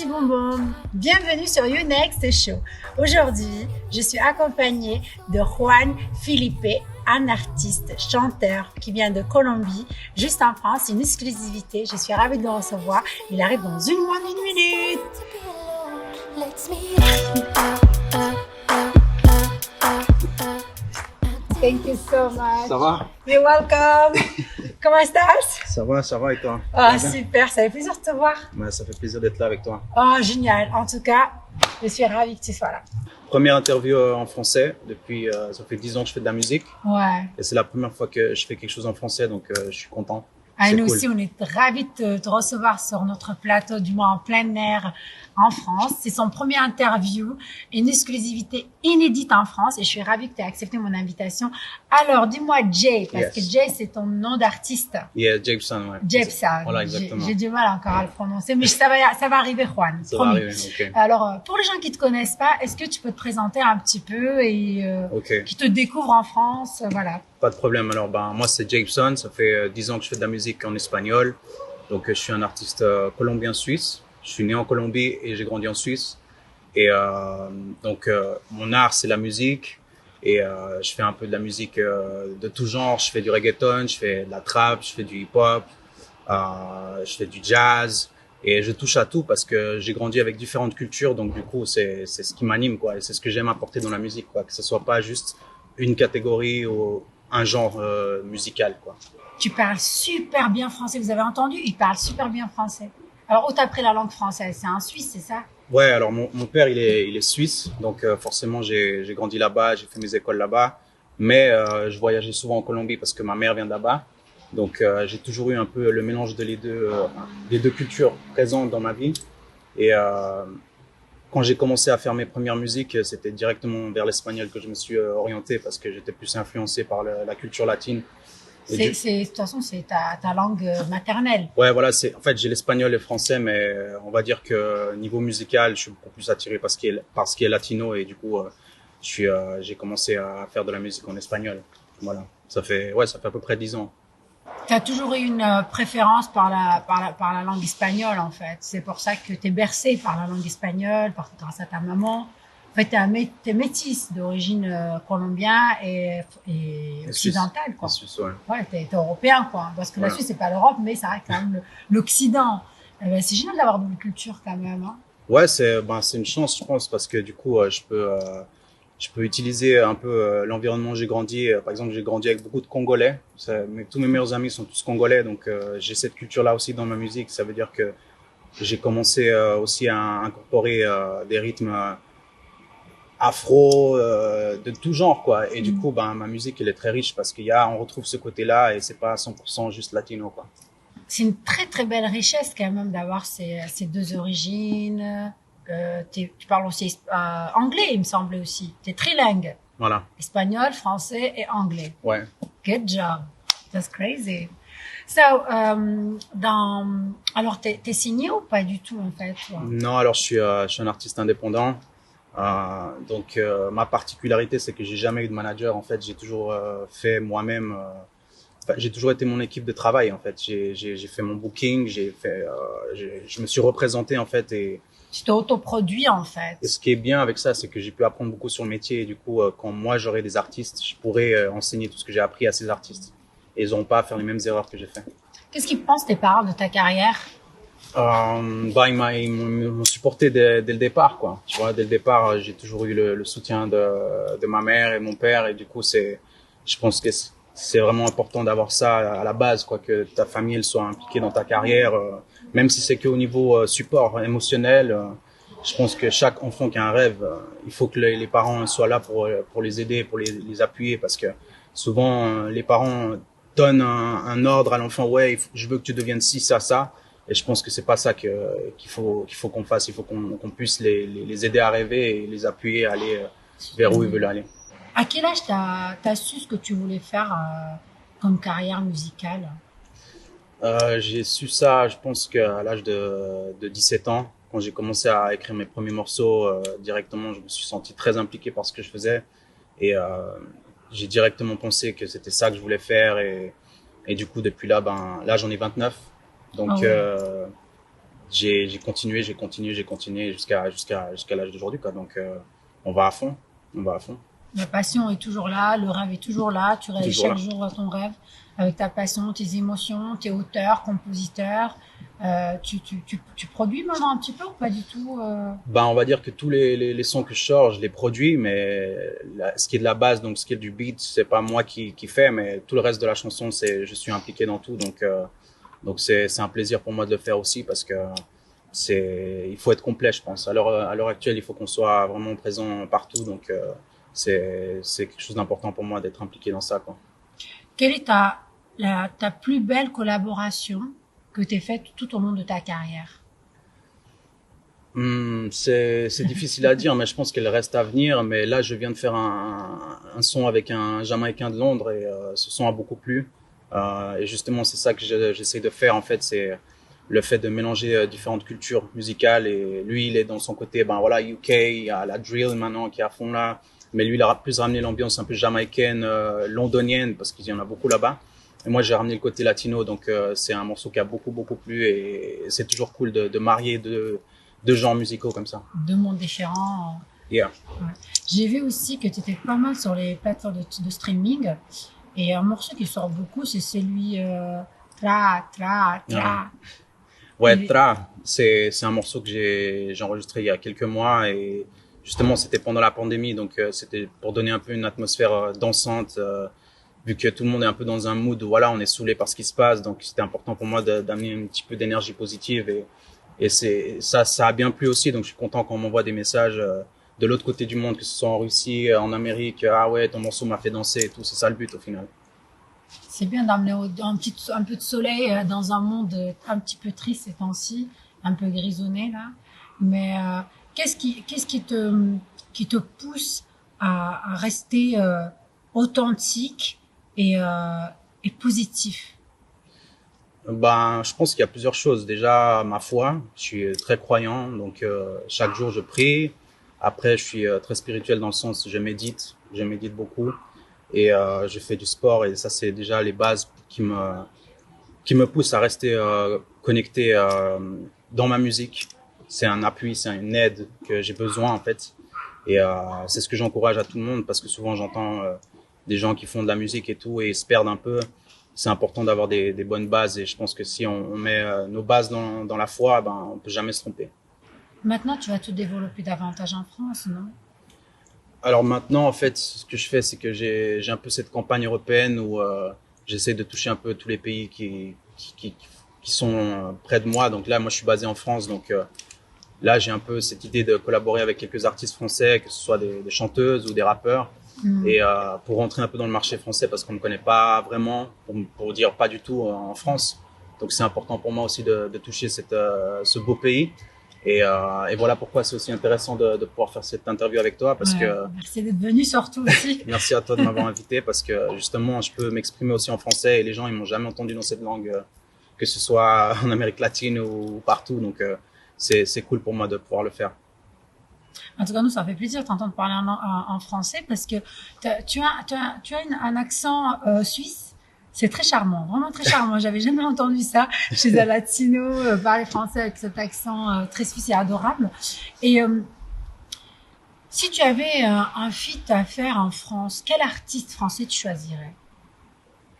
petits bonbons, bienvenue sur You Next Show. Aujourd'hui, je suis accompagnée de Juan Felipe, un artiste, chanteur qui vient de Colombie, juste en France, une exclusivité. Je suis ravie de le recevoir. Il arrive dans moins d'une minute. Thank you so much. Ça va? You're welcome. Comment estás? Ça va et toi? Ah, super, ça fait plaisir de te voir. Ouais, ça fait plaisir d'être là avec toi. Oh, génial. En tout cas, je suis ravie que tu sois là. Première interview en français depuis, ça fait 10 ans que je fais de la musique. Ouais. Et c'est la première fois que je fais quelque chose en français, donc je suis content. Ah, nous cool. aussi, on est ravis de te recevoir sur notre plateau, du moins en plein air en France. C'est son premier interview, une exclusivité inédite en France et je suis ravie que tu aies accepté mon invitation. Alors, dis-moi Jay, parce que Jay, c'est ton nom d'artiste. Yeah, Jebson, ouais. Jebson. Voilà, exactement. J'ai du mal encore à le prononcer, mais ça va arriver, Juan. Ça promis. va arriver, ok. Alors, pour les gens qui te connaissent pas, est-ce que tu peux te présenter un petit peu et qui te découvrent en France, voilà. Pas de problème. Alors, moi, c'est Jebson. Ça fait 10 ans que je fais de la musique en espagnol. Donc, je suis un artiste colombien-suisse. Je suis né en Colombie et j'ai grandi en Suisse. Et donc, mon art, c'est la musique. Et je fais un peu de la musique de tout genre. Je fais du reggaeton, je fais de la trap, je fais du hip-hop, je fais du jazz. Et je touche à tout parce que j'ai grandi avec différentes cultures. Donc, du coup, c'est ce qui m'anime, quoi. Et c'est ce que j'aime apporter dans la musique, quoi. Que ce soit pas juste une catégorie ou un genre musical, quoi. Tu parles super bien français. Vous avez entendu? Il parle super bien français. Alors, où t'as appris la langue française? C'est un Suisse, c'est ça? Ouais, alors mon père, il est suisse. Donc, forcément, j'ai grandi là-bas, j'ai fait mes écoles là-bas. Mais je voyageais souvent en Colombie parce que ma mère vient de là-bas. Donc, j'ai toujours eu un peu le mélange de des deux cultures présentes dans ma vie. Et quand j'ai commencé à faire mes premières musiques, c'était directement vers l'espagnol que je me suis orienté parce que j'étais plus influencé par la culture latine. De toute façon, c'est ta langue maternelle. Ouais, voilà, en fait, j'ai l'espagnol et le français, mais on va dire que niveau musical, je suis beaucoup plus attiré par ce qui est latino et du coup, j'ai commencé à faire de la musique en espagnol. Voilà. Ça fait à peu près 10 ans. Tu as toujours eu une préférence par la langue espagnole, en fait. C'est pour ça que tu es bercé par la langue espagnole, grâce à ta maman. En fait, t'es métisse d'origine colombienne et occidentale, quoi. Suisse, ouais. Ouais, t'es européen, quoi. Parce que la Suisse, c'est pas l'Europe, mais ça reste quand même l'Occident. C'est génial d'avoir une culture, quand même, hein. Ouais, c'est une chance, je pense, parce que du coup, je peux utiliser un peu l'environnement où j'ai grandi. Par exemple, j'ai grandi avec beaucoup de Congolais. Tous mes meilleurs amis sont tous Congolais, donc j'ai cette culture-là aussi dans ma musique. Ça veut dire que j'ai commencé aussi à incorporer des rythmes afro, de tout genre, quoi. Et du coup, ma musique, elle est très riche parce on retrouve ce côté-là et c'est pas 100% juste latino, quoi. C'est une très, très belle richesse, quand même, d'avoir ces deux origines. Tu parles aussi anglais, il me semblait aussi. T'es trilingue. Voilà. Espagnol, français et anglais. Ouais. Good job. That's crazy. So, alors, t'es signé ou pas du tout, en fait, toi? Non, alors je suis un artiste indépendant. Donc ma particularité, c'est que j'ai jamais eu de manager. En fait, j'ai toujours fait moi-même. J'ai toujours été mon équipe de travail. En fait, j'ai fait mon booking, je me suis représenté en fait et tu t'es autoproduit, en fait. Et ce qui est bien avec ça, c'est que j'ai pu apprendre beaucoup sur le métier et du coup, quand moi j'aurai des artistes, je pourrai enseigner tout ce que j'ai appris à ces artistes. Et ils n'auront pas à faire les mêmes erreurs que j'ai fait. Qu'est-ce qu'ils pensent tes parents de ta carrière? Ils m'ont supporté dès le départ, quoi. Tu vois, dès le départ, j'ai toujours eu le soutien de ma mère et mon père et du coup, je pense que c'est vraiment important d'avoir ça à la base, quoi, que ta famille elle soit impliquée dans ta carrière, même si c'est qu'au niveau support émotionnel. Je pense que chaque enfant qui a un rêve, il faut que les parents soient là pour les aider, pour les appuyer, parce que souvent les parents donnent un ordre à l'enfant, ouais, je veux que tu deviennes ci, ça, ça. Et je pense que c'est pas ça qu'il faut qu'on fasse. Il faut qu'on puisse les aider à rêver et les appuyer à aller vers où ils veulent aller. À quel âge t'as su ce que tu voulais faire comme carrière musicale? J'ai su ça, je pense qu'à l'âge de 17 ans, quand j'ai commencé à écrire mes premiers morceaux, directement, je me suis senti très impliqué par ce que je faisais. Et j'ai directement pensé que c'était ça que je voulais faire. Et du coup, depuis là, là j'en ai 29. Donc, j'ai continué jusqu'à l'âge d'aujourd'hui, quoi. Donc, on va à fond, on va à fond. La passion est toujours là, le rêve est toujours là. Tu réalises Toujours chaque là. jour ton rêve avec ta passion, tes émotions, tes auteurs, compositeurs. Tu produis maintenant un petit peu ou pas du tout Ben, on va dire que tous les sons que je sors, je les produis, mais ce qui est de la base, donc ce qui est du beat, c'est pas moi qui fait, mais tout le reste de la chanson, je suis impliqué dans tout, donc c'est un plaisir pour moi de le faire aussi parce que il faut être complet, je pense. À l'heure actuelle, il faut qu'on soit vraiment présent partout, donc c'est quelque chose d'important pour moi d'être impliqué dans ça, quoi. Quelle est ta plus belle collaboration que tu aies faite tout au long de ta carrière? C'est difficile à dire, mais je pense qu'elle reste à venir. Mais là, je viens de faire un son avec un Jamaïcain de Londres et ce son a beaucoup plu. Et justement, c'est ça que j'essaie de faire en fait, c'est le fait de mélanger différentes cultures musicales. Et lui, il est dans son côté, ben voilà, UK, il y a la drill maintenant qui est à fond là. Mais lui, il a plus ramené l'ambiance un peu jamaïcaine, londonienne, parce qu'il y en a beaucoup là-bas. Et moi, j'ai ramené le côté latino, donc c'est un morceau qui a beaucoup plu et c'est toujours cool de marier deux genres musicaux comme ça. Deux mondes différents. Yeah. Ouais. J'ai vu aussi que tu étais pas mal sur les plateformes de streaming. Et un morceau qui sort beaucoup, c'est celui Tra, Tra, Tra. Ouais, Tra, c'est un morceau que j'ai enregistré il y a quelques mois et justement c'était pendant la pandémie, donc c'était pour donner un peu une atmosphère dansante, vu que tout le monde est un peu dans un mood où voilà, on est saoulé par ce qui se passe, donc c'était important pour moi d'amener un petit peu d'énergie positive et ça a bien plu aussi, donc je suis content quand on m'envoie des messages de l'autre côté du monde, que ce soit en Russie, en Amérique, ah ouais, ton morceau m'a fait danser et tout, c'est ça le but au final. C'est bien d'amener un peu de soleil dans un monde un petit peu triste ces temps-ci, un peu grisonné là. Mais qu'est-ce qui te pousse à rester authentique et positif? Ben, je pense qu'il y a plusieurs choses. Déjà, ma foi, je suis très croyant, donc chaque jour je prie. Après, je suis très spirituel dans le sens je médite beaucoup et je fais du sport et ça c'est déjà les bases qui me poussent à rester connecté dans ma musique. C'est un appui, c'est une aide que j'ai besoin en fait et c'est ce que j'encourage à tout le monde parce que souvent j'entends des gens qui font de la musique et tout et ils se perdent un peu. C'est important d'avoir des bonnes bases et je pense que si on met nos bases dans la foi, ben on peut jamais se tromper. Maintenant, tu vas te développer davantage en France, non? Alors maintenant, en fait, ce que je fais, c'est que j'ai un peu cette campagne européenne où j'essaie de toucher un peu tous les pays qui sont près de moi. Donc là, moi, je suis basé en France, donc là, j'ai un peu cette idée de collaborer avec quelques artistes français, que ce soit des chanteuses ou des rappeurs, et pour rentrer un peu dans le marché français parce qu'on ne connaît pas vraiment, pour dire pas du tout en France. Donc c'est important pour moi aussi de toucher ce beau pays. Et voilà pourquoi c'est aussi intéressant de pouvoir faire cette interview avec toi parce Ouais, que merci d'être venu surtout aussi. merci à toi de m'avoir invité parce que justement je peux m'exprimer aussi en français et les gens ils m'ont jamais entendu dans cette langue, que ce soit en Amérique latine ou partout. Donc c'est cool pour moi de pouvoir le faire. En tout cas, nous, ça fait plaisir de t'entendre parler en français parce que tu as un accent suisse. C'est très charmant, vraiment très charmant. J'avais jamais entendu ça chez un latino parler français avec cet accent très suisse et adorable. Et si tu avais un feat à faire en France, quel artiste français tu choisirais?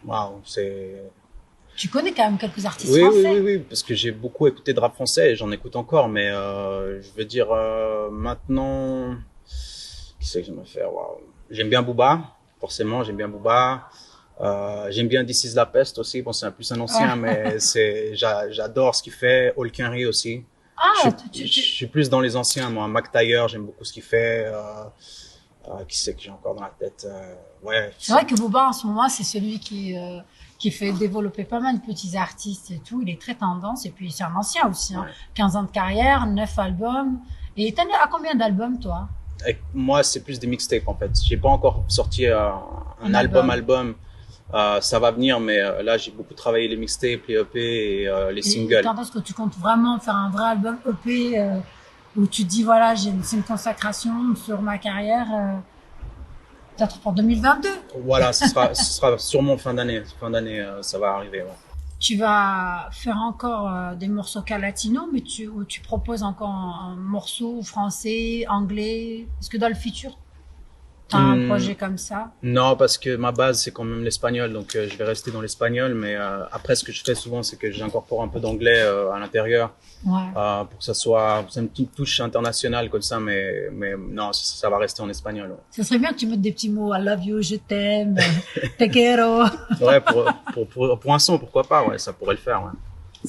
Waouh, c'est Tu connais quand même quelques artistes oui, oui, français. oui, oui, parce que j'ai beaucoup écouté de rap français et j'en écoute encore, mais je veux dire maintenant, qui c'est que j'aime faire? Waouh. J'aime bien Booba, forcément, j'aime bien Booba. J'aime bien This is la peste aussi. Bon, c'est un plus un ancien, mais j'adore ce qu'il fait. All Henry aussi. Ah, Je suis plus dans les anciens, moi. Mac Taylor, j'aime beaucoup ce qu'il fait. Qui c'est que j'ai encore dans la tête? Ouais. c'est vrai que Booba en ce moment c'est celui qui fait développer pas mal de petits artistes et tout. Il est très tendance et puis c'est un ancien aussi. Hein. Ouais. 15 ans de carrière, 9 albums. Et t'en as à combien d'albums toi? Avec moi, c'est plus des mixtapes en fait. J'ai pas encore sorti un album. Ça va venir, mais là j'ai beaucoup travaillé les mixtapes, les EP et les Et singles. quand est-ce que tu comptes vraiment faire un vrai album EP où tu te dis voilà c'est une consacration sur ma carrière peut-être pour 2022? Voilà, ce sera sûrement fin d'année. Fin d'année, ça va arriver. Ouais. tu vas faire encore des morceaux qu'à latino, mais ou tu proposes encore un morceau français, anglais. Est-ce que dans le futur, tu as un projet comme ça? Non, parce que ma base, c'est quand même l'espagnol, donc je vais rester dans l'espagnol. Mais après, ce que je fais souvent, c'est que j'incorpore un peu d'anglais à l'intérieur, Ouais. pour que ça soit une petite touche internationale comme ça. Mais non, ça va rester en espagnol. Ouais, Ça serait bien que tu mettes des petits mots, I love you, je t'aime, te quiero. ouais pour un son, pourquoi pas, ouais, ça pourrait le faire. Ouais.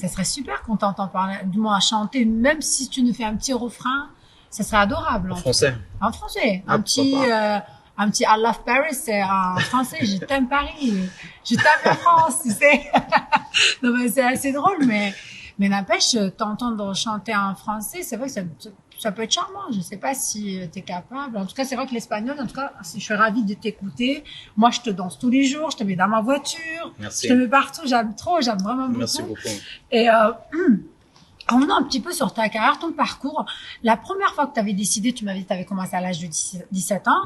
Ça serait super qu'on t'entende parler, du moins à chanter, même si tu nous fais un petit refrain, ça serait adorable. En français. En français. Ah, Un petit I love Paris, c'est en français, je t'aime Paris, je t'aime la France, tu sais. Non, mais c'est assez drôle, mais n'empêche, t'entendre chanter en français, c'est vrai que ça peut être charmant. Je sais pas si tu es capable. En tout cas, c'est vrai que l'espagnol, en tout cas, je suis ravie de t'écouter. Moi, je te danse tous les jours, je te mets dans ma voiture. Merci. Je te mets partout, j'aime trop, j'aime vraiment beaucoup. Merci beaucoup. Et, revenons un petit peu sur ta carrière, ton parcours. La première fois que tu avais décidé, tu m'avais dit que tu avais commencé à l'âge de 17 ans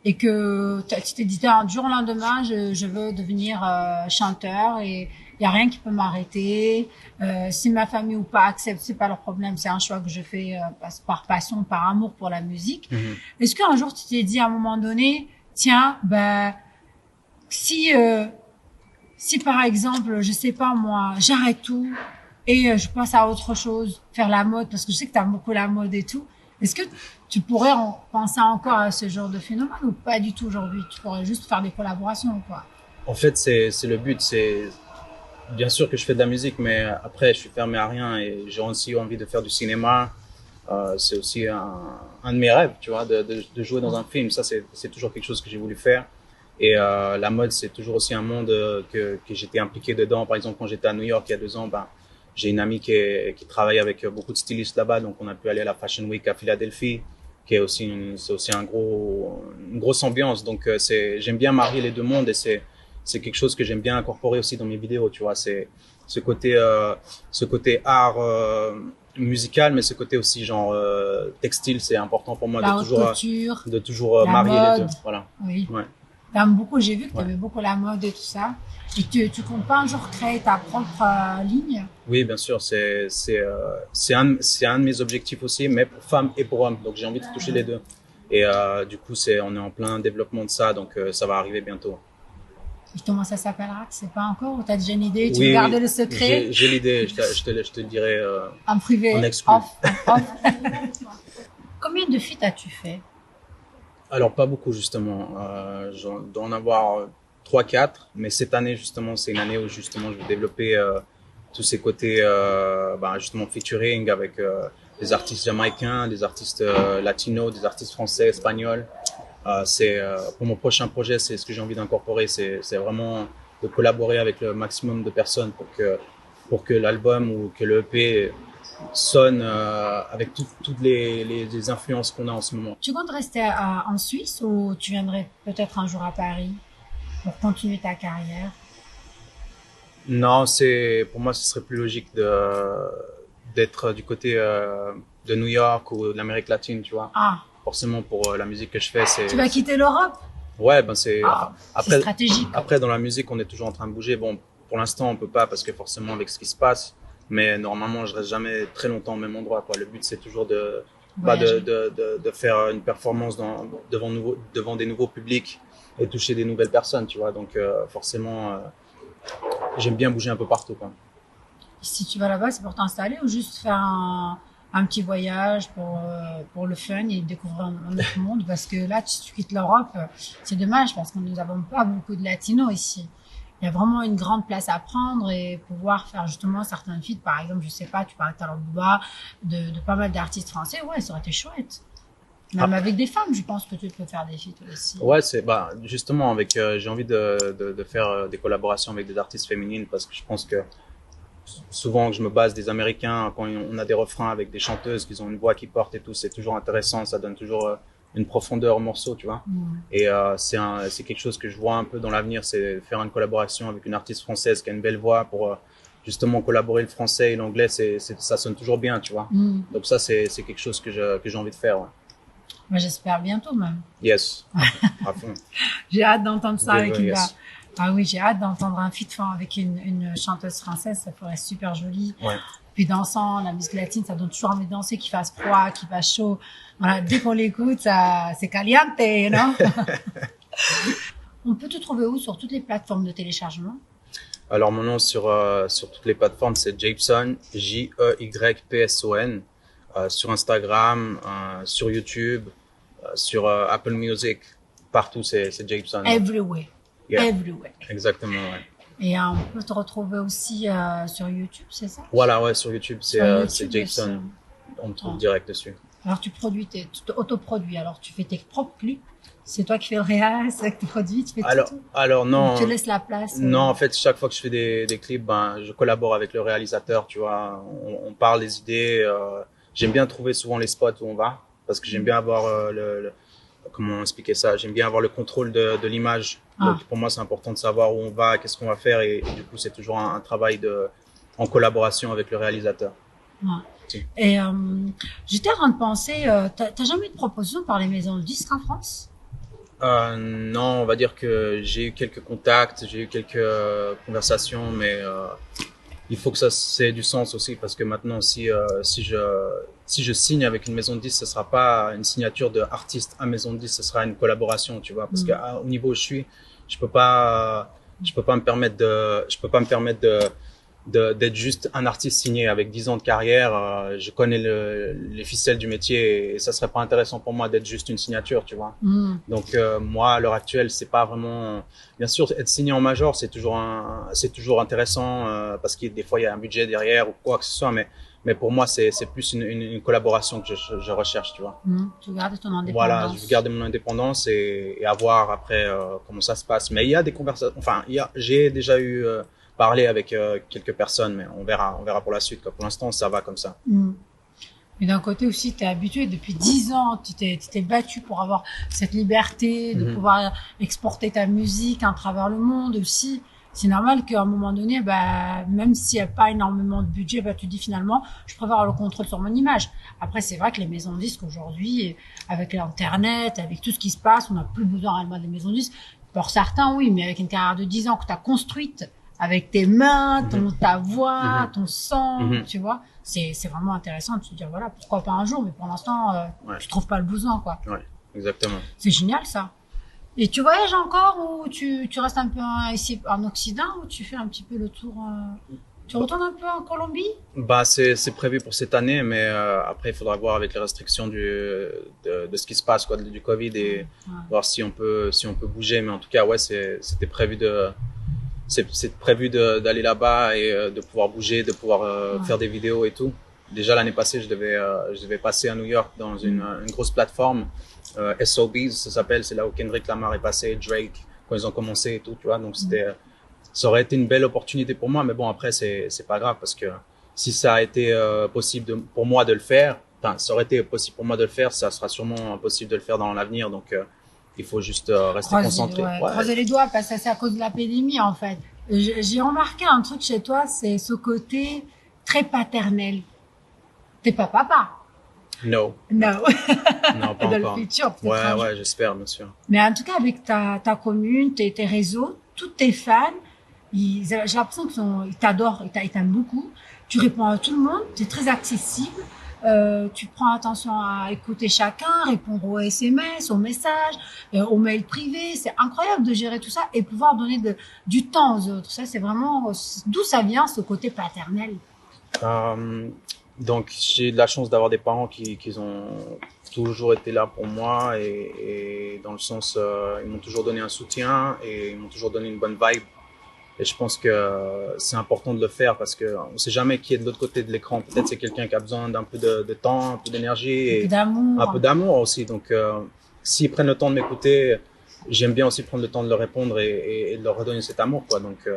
et que tu t'es dit du jour au lendemain, je veux devenir chanteur et il y a rien qui peut m'arrêter. Si ma famille ou pas accepte, c'est pas leur problème, c'est un choix que je fais par passion, par amour pour la musique. Est-ce qu'un jour tu t'es dit à un moment donné, tiens, ben si par exemple, je sais pas moi, j'arrête tout et je passe à autre chose, faire la mode, parce que je sais que tu aimes beaucoup la mode et tout. Est-ce que tu pourrais penser encore à ce genre de phénomène ou pas du tout aujourd'hui? Tu pourrais juste faire des collaborations ou quoi? En fait, c'est le but. C'est bien sûr que je fais de la musique, mais après, je suis fermé à rien et j'ai aussi envie de faire du cinéma. C'est aussi un de mes rêves, tu vois, de jouer dans un film. Ça, c'est toujours quelque chose que j'ai voulu faire. Et la mode, c'est toujours aussi un monde que j'étais impliqué dedans. Par exemple, quand j'étais à New York il y a 2 ans, j'ai une amie qui travaille avec beaucoup de stylistes là-bas, donc on a pu aller à la Fashion Week à Philadelphie, qui est aussi c'est aussi une grosse ambiance. Donc j'aime bien marier les deux mondes et c'est quelque chose que j'aime bien incorporer aussi dans mes vidéos, tu vois. C'est ce côté art musical, mais ce côté aussi genre textile, c'est important pour moi de toujours marier les deux. Voilà. Oui. Ouais. T'aimes beaucoup, j'ai vu que t'aimais beaucoup la mode et tout ça. Et tu comptes pas un jour créer ta propre ligne? Oui, bien sûr, c'est un de mes objectifs aussi, mais pour femmes et pour hommes. Donc j'ai envie de toucher les deux. Et du coup, on est en plein développement de ça, donc ça va arriver bientôt. Et comment ça s'appellera? Tu sais pas encore ou t'as déjà une idée? Tu Oui, veux garder le secret? J'ai l'idée, je te le dirai en privé, en exclu. Off. Combien de feats as-tu fait? Alors pas beaucoup justement, je dois en avoir 3-4, mais cette année justement c'est une année où justement je vais développer tous ces côtés justement featuring avec des artistes jamaïcains, des artistes latinos, des artistes français, espagnols. Pour mon prochain projet, c'est ce que j'ai envie d'incorporer, c'est vraiment de collaborer avec le maximum de personnes pour que l'album ou que le EP sonne avec toutes les influences qu'on a en ce moment. Tu comptes rester en Suisse ou tu viendrais peut-être un jour à Paris pour continuer ta carrière? Non, pour moi, ce serait plus logique d'être du côté de New York ou de l'Amérique latine, tu vois. Ah. Forcément, pour la musique que je fais, Tu vas quitter l'Europe? Ouais, c'est stratégique. Après, dans la musique, on est toujours en train de bouger. Bon, pour l'instant, on peut pas parce que forcément, avec ce qui se passe. Mais normalement, je reste jamais très longtemps au même endroit, quoi. Le but, c'est toujours de faire une performance devant des nouveaux publics et toucher des nouvelles personnes, tu vois. Donc, forcément, j'aime bien bouger un peu partout, quoi. Si tu vas là-bas, c'est pour t'installer ou juste faire un petit voyage pour le fun et découvrir un autre monde? Parce que là, si tu quittes l'Europe, c'est dommage parce que nous n'avons pas beaucoup de latinos ici. Il y a vraiment une grande place à prendre et pouvoir faire justement certains feats. Par exemple, je sais pas, tu parles de pas mal d'artistes français. Ouais, ça aurait été chouette. Même avec des femmes, je pense que tu peux faire des feats aussi. Ouais, justement j'ai envie de faire des collaborations avec des artistes féminines parce que je pense que souvent que je me base des Américains quand on a des refrains avec des chanteuses qui ont une voix qui porte et tout, c'est toujours intéressant, ça donne toujours une profondeur au morceau, tu vois. Et c'est quelque chose que je vois un peu dans l'avenir, c'est faire une collaboration avec une artiste française qui a une belle voix pour justement collaborer le français et l'anglais, ça sonne toujours bien, tu vois. Donc ça, c'est quelque chose que j'ai envie de faire. Ouais. Moi, j'espère bientôt même. Yes, à fond. J'ai hâte d'entendre ça avec yes. Ah oui, j'ai hâte d'entendre un feat avec une chanteuse française, ça ferait super joli. Ouais. Puis dansant, la musique latine, ça donne toujours envie de danser, qu'il fasse froid, qu'il fasse chaud. Voilà, dès qu'on l'écoute, ça, c'est caliente, non? On peut te trouver où sur toutes les plateformes de téléchargement? Alors mon nom sur toutes les plateformes c'est Jaypson, Jeypson, sur Instagram, sur YouTube, sur Apple Music, partout c'est Jaypson. Everywhere. Yeah. Everywhere. Exactement, ouais. Et on peut te retrouver aussi sur YouTube, c'est ça? Voilà, ouais, sur YouTube c'est Jaypson. On me trouve direct dessus. Alors tu produis, tu t'autoproduis, alors tu fais tes propres clips. C'est toi qui fais le réal, c'est toi qui produis, tu fais tout. Alors non. Donc, tu laisses la place. Non, en fait, chaque fois que je fais des clips, ben, je collabore avec le réalisateur, tu vois. On parle des idées. J'aime bien trouver souvent les spots où on va, parce que j'aime bien avoir comment expliquer ça. J'aime bien avoir le contrôle de l'image. Donc pour moi, c'est important de savoir où on va, qu'est-ce qu'on va faire, et du coup, c'est toujours un travail en collaboration avec le réalisateur. Si. Et j'étais en train de penser, t'as jamais eu de proposition par les maisons de disques en France? Non, on va dire que j'ai eu quelques contacts, j'ai eu quelques conversations, mais il faut que ça ait du sens aussi, parce que maintenant, si je signe avec une maison de disques, ce sera pas une signature de artiste à maison de disques, ce sera une collaboration, tu vois, parce qu'au niveau où je suis, je peux pas me permettre d'être juste un artiste signé avec 10 ans de carrière. Je connais les ficelles du métier, et ça serait pas intéressant pour moi d'être juste une signature, tu vois. Donc moi, à l'heure actuelle, c'est pas vraiment. Bien sûr, être signé en major, c'est toujours intéressant, parce que des fois il y a un budget derrière ou quoi que ce soit, mais pour moi c'est plus une collaboration que je recherche, tu vois. Tu gardes ton indépendance. Voilà, je veux garder mon indépendance et à voir après comment ça se passe. Mais il y a des conversations. Enfin, j'ai déjà eu parler avec quelques personnes, mais on verra pour la suite, quoi. Pour l'instant, ça va comme ça. Mais d'un côté aussi, tu es habitué depuis 10 ans, tu t'es battu pour avoir cette liberté de pouvoir exporter ta musique à travers le monde aussi. C'est normal qu'à un moment donné, même s'il n'y a pas énormément de budget, tu dis finalement, je préfère avoir le contrôle sur mon image. Après, c'est vrai que les maisons de disques aujourd'hui, avec l'internet, avec tout ce qui se passe, on n'a plus besoin réellement des maisons de disques. Pour certains, oui, mais avec une carrière de 10 ans que tu as construite, avec tes mains, ta voix, ton sang, tu vois, c'est vraiment intéressant de se dire, voilà, pourquoi pas un jour, mais pour l'instant, tu trouves pas le besoin, quoi. Ouais, exactement. C'est génial, ça. Et tu voyages encore, ou tu restes un peu ici en Occident, ou tu fais un petit peu le tour, tu retournes un peu en Colombie? C'est prévu pour cette année, mais après, il faudra voir avec les restrictions de ce qui se passe, quoi, du Covid, et voir si on peut bouger, mais en tout cas, ouais, c'était prévu c'est prévu d'aller là-bas et de pouvoir bouger, de pouvoir faire des vidéos et tout. Déjà l'année passée, je devais passer à New York dans une grosse plateforme, SOBs, ça s'appelle, c'est là où Kendrick Lamar est passé, Drake, quand ils ont commencé et tout, tu vois. Donc ça aurait été une belle opportunité pour moi, mais bon, après c'est pas grave, parce que si ça a été possible pour moi de le faire, enfin ça aurait été possible pour moi de le faire, ça sera sûrement impossible de le faire dans l'avenir, donc il faut juste rester concentré. Croiser les doigts, parce que c'est à cause de la pandémie, en fait. J'ai remarqué un truc chez toi, c'est ce côté très paternel. T'es pas papa? Non. Non. Non, pas dans encore. Le futur, ouais, j'espère, bien sûr. Mais en tout cas, avec ta commune, tes réseaux, tous tes fans, j'ai l'impression qu'ils t'adorent, ils t'aiment beaucoup. Tu réponds à tout le monde, tu es très accessible. Tu prends attention à écouter chacun, répondre aux SMS, aux messages, aux mails privés. C'est incroyable de gérer tout ça et pouvoir donner du temps aux autres. Ça, c'est vraiment d'où ça vient, ce côté paternel. Donc, j'ai de la chance d'avoir des parents qui ont toujours été là pour moi, et dans le sens, ils m'ont toujours donné un soutien et ils m'ont toujours donné une bonne vibe. Et je pense que c'est important de le faire, parce que on sait jamais qui est de l'autre côté de l'écran. Peut-être c'est quelqu'un qui a besoin d'un peu de temps, un peu d'énergie et un peu d'amour aussi. Donc, s'ils prennent le temps de m'écouter, j'aime bien aussi prendre le temps de leur répondre et de leur redonner cet amour, quoi. Donc,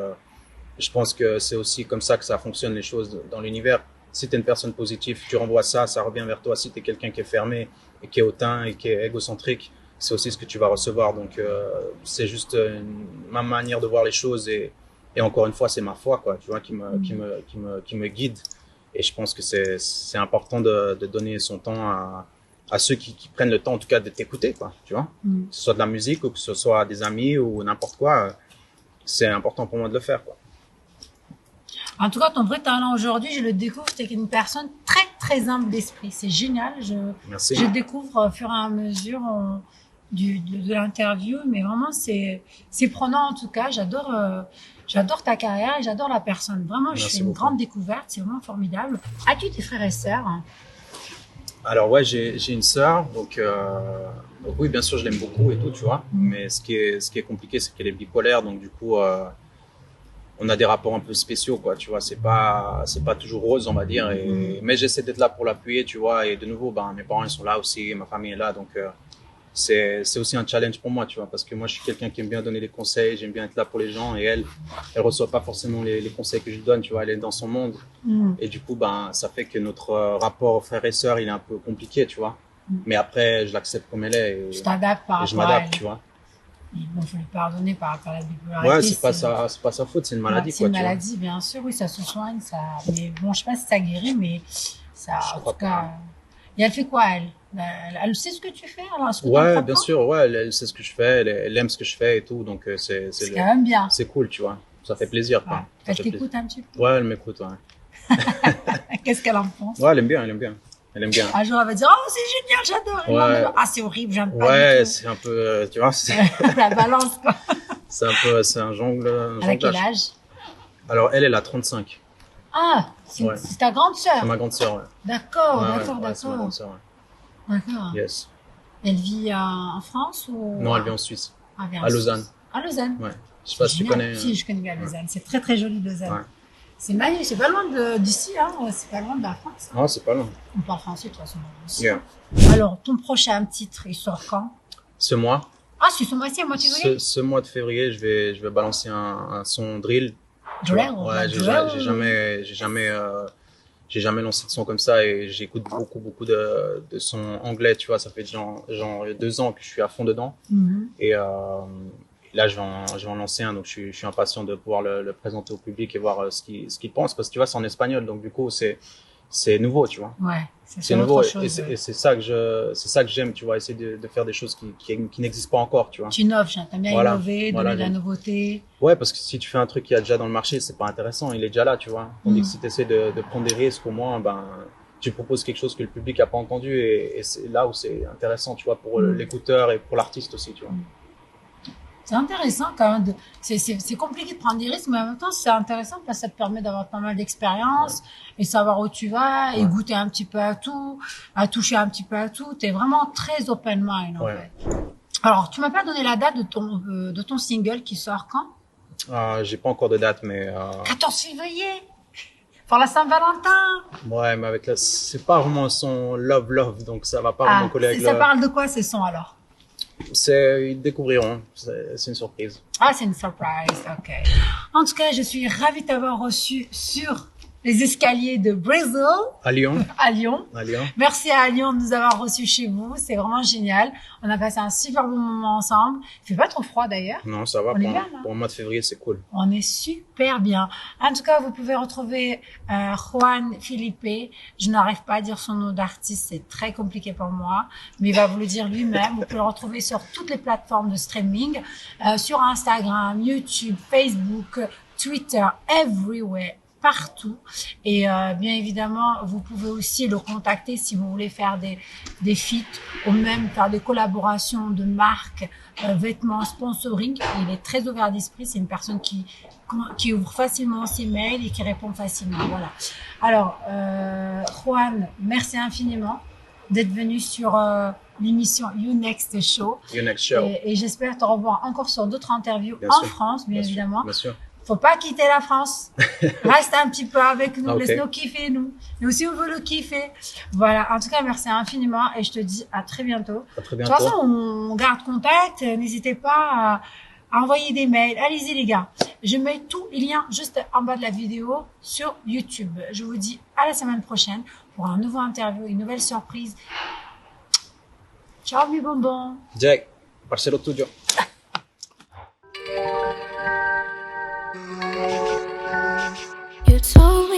je pense que c'est aussi comme ça que ça fonctionne, les choses dans l'univers. Si t'es une personne positive, tu renvoies ça revient vers toi. Si t'es quelqu'un qui est fermé et qui est hautain et qui est égocentrique, c'est aussi ce que tu vas recevoir. Donc, c'est juste ma manière de voir les choses, et encore une fois, c'est ma foi, quoi, tu vois, qui me guide. Et je pense que c'est important de donner son temps à ceux qui prennent le temps, en tout cas, de t'écouter, quoi, tu vois. Que ce soit de la musique ou que ce soit des amis ou n'importe quoi. c'est important pour moi de le faire, quoi. En tout cas, ton vrai talent aujourd'hui, je le découvre, c'est une personne très, très humble d'esprit. C'est génial. Merci. Je découvre au fur et à mesure de l'interview, mais vraiment, c'est prenant en tout cas. J'adore ta carrière et j'adore la personne. Vraiment, je Merci fais une beaucoup. grande découverte. C'est vraiment formidable. As-tu des frères et sœurs? Alors ouais, j'ai une sœur, donc oui, bien sûr, je l'aime beaucoup et tout, tu vois. Mais ce qui est compliqué, c'est qu'elle est bipolaire, donc du coup, on a des rapports un peu spéciaux, quoi, tu vois. C'est pas toujours rose, on va dire. Mais j'essaie d'être là pour l'appuyer, tu vois. Et de nouveau, ben mes parents ils sont là aussi, ma famille est là, donc c'est aussi un challenge pour moi, tu vois, parce que moi je suis quelqu'un qui aime bien donner des conseils, j'aime bien être là pour les gens, et elle reçoit pas forcément les conseils que je lui donne, tu vois. Elle est dans son monde. Et du coup, ben, ça fait que notre rapport frère et sœur, il est un peu compliqué, tu vois. Mais après, je l'accepte comme elle est Je t'adapte par et je rapport à m'adapte, elle. tu vois. Bon, faut lui pardonner par rapport à la bipolarité. Ouais, c'est pas sa faute, c'est une maladie, C'est une quoi, tu vois. maladie, bien sûr. Oui, ça se soigne, ça. Mais bon, je sais pas si ça guérit, mais ça, Je en crois tout cas. Et elle fait quoi, elle? Elle sait ce que tu fais, alors ce que Ouais, t'entreprends? bien sûr, ouais, elle sait ce que je fais, elle aime ce que je fais et tout, donc C'est quand même bien. c'est cool, tu vois. Ça fait plaisir, quoi. Ouais. Ça Elle fait t'écoute plaisir. un petit peu? Ouais, elle m'écoute, ouais. Qu'est-ce qu'elle en pense? Ouais, elle aime bien, elle aime bien. Elle aime bien. Un jour, elle va dire, oh, c'est génial, j'adore. Et le Ouais. lendemain, ah, c'est horrible, j'aime pas Ouais, du tout. c'est un peu, tu vois, c'est La balance, quoi. c'est un Elle a quel jonglage. âge? Alors, elle a 35. Ah, Ouais. c'est ta grande sœur. C'est ma grande sœur, ouais. D'accord, Ouais, d'accord, ouais, c'est ma d'accord. grande sœur, ouais. D'accord. Yes. Elle vit en France ou? Non, elle vit en Suisse. Ah, elle vit en À Lausanne. Suisse. À Lausanne. Ouais. Je sais pas si tu Génial. connais. Si, je connais bien Lausanne. C'est très, très joli, Lausanne. Ouais. C'est magnifique. C'est pas loin d'ici, hein. C'est pas loin de la France. Non, c'est pas long. On parle français, de toute façon. Aussi. Yeah. Alors, ton prochain titre, il sort quand? Ce mois, Ah, c'est ce mois-ci, à moitié février? ce mois de février, je vais balancer un son drill. Tu Drill, vois. la Ouais, drill. j'ai jamais lancé de son comme ça et j'écoute beaucoup de sons anglais, tu vois. Ça fait genre 2 ans que je suis à fond dedans. Et là, je vais en lancer un, donc je suis impatient de pouvoir le présenter au public et voir ce qu'il pense, parce que tu vois, c'est en espagnol, donc du coup, c'est nouveau, tu vois. Ouais, C'est nouveau autre chose. et c'est ça que j'aime, tu vois, essayer de faire des choses qui n'existent pas encore, tu vois. Tu innoves, t'aimes bien Voilà. innover, Voilà, donner de la j'aime. nouveauté. Ouais, parce que si tu fais un truc qui a déjà dans le marché, c'est pas intéressant, il est déjà là, tu vois. Tandis que si tu essaies de prendre des risques, au moins, ben, tu proposes quelque chose que le public a pas entendu et c'est là où c'est intéressant, tu vois, pour l'écouteur et pour l'artiste aussi, tu vois. C'est intéressant quand même. C'est compliqué de prendre des risques, mais en même temps, c'est intéressant parce que ça te permet d'avoir pas mal d'expérience et savoir où tu vas et goûter un petit peu à tout, à toucher un petit peu à tout. T'es vraiment très open mind, en fait. Alors, tu m'as pas donné la date de ton single qui sort quand? J'ai pas encore de date, mais 14 février! Pour la Saint-Valentin! ouais, mais c'est pas vraiment un son love, donc ça va pas vraiment coller avec ça parle de quoi ces sons alors? Ils découvriront, c'est une surprise. Ah, c'est une surprise, ok. En tout cas, je suis ravie de t'avoir reçu sur les escaliers de Brazil, À Lyon. à Lyon. À Lyon. Merci à Lyon de nous avoir reçus chez vous, c'est vraiment génial. On a passé un super bon moment ensemble. Il fait pas trop froid d'ailleurs. Non, ça va. On est bien, là. Pour le mois de février, c'est cool. On est super bien. En tout cas, vous pouvez retrouver Juan Felipe. Je n'arrive pas à dire son nom d'artiste, c'est très compliqué pour moi, mais il va vous le dire lui-même. Vous pouvez le retrouver sur toutes les plateformes de streaming, sur Instagram, YouTube, Facebook, Twitter, everywhere, partout. Et bien évidemment, vous pouvez aussi le contacter si vous voulez faire des feats ou même faire des collaborations de marques, vêtements, sponsoring. Il est très ouvert d'esprit. C'est une personne qui ouvre facilement ses mails et qui répond facilement. Voilà. Alors, Juan, merci infiniment d'être venu sur l'émission You Next Show. You Next Show. Et j'espère te revoir encore sur d'autres interviews Bien en sûr. France, bien évidemment. Bien sûr. Faut pas quitter la France. Reste un petit peu avec nous. Okay. Laisse-nous kiffer, nous. Nous aussi, on veut le kiffer. Voilà. En tout cas, merci infiniment et je te dis à très bientôt. À très De bientôt. toute façon, on garde contact. N'hésitez pas à envoyer des mails. Allez-y, les gars. Je mets tous les liens juste en bas de la vidéo sur YouTube. Je vous dis à la semaine prochaine pour un nouveau interview, une nouvelle surprise. Ciao, mes bonbons. Jack, parcero tuyo. You told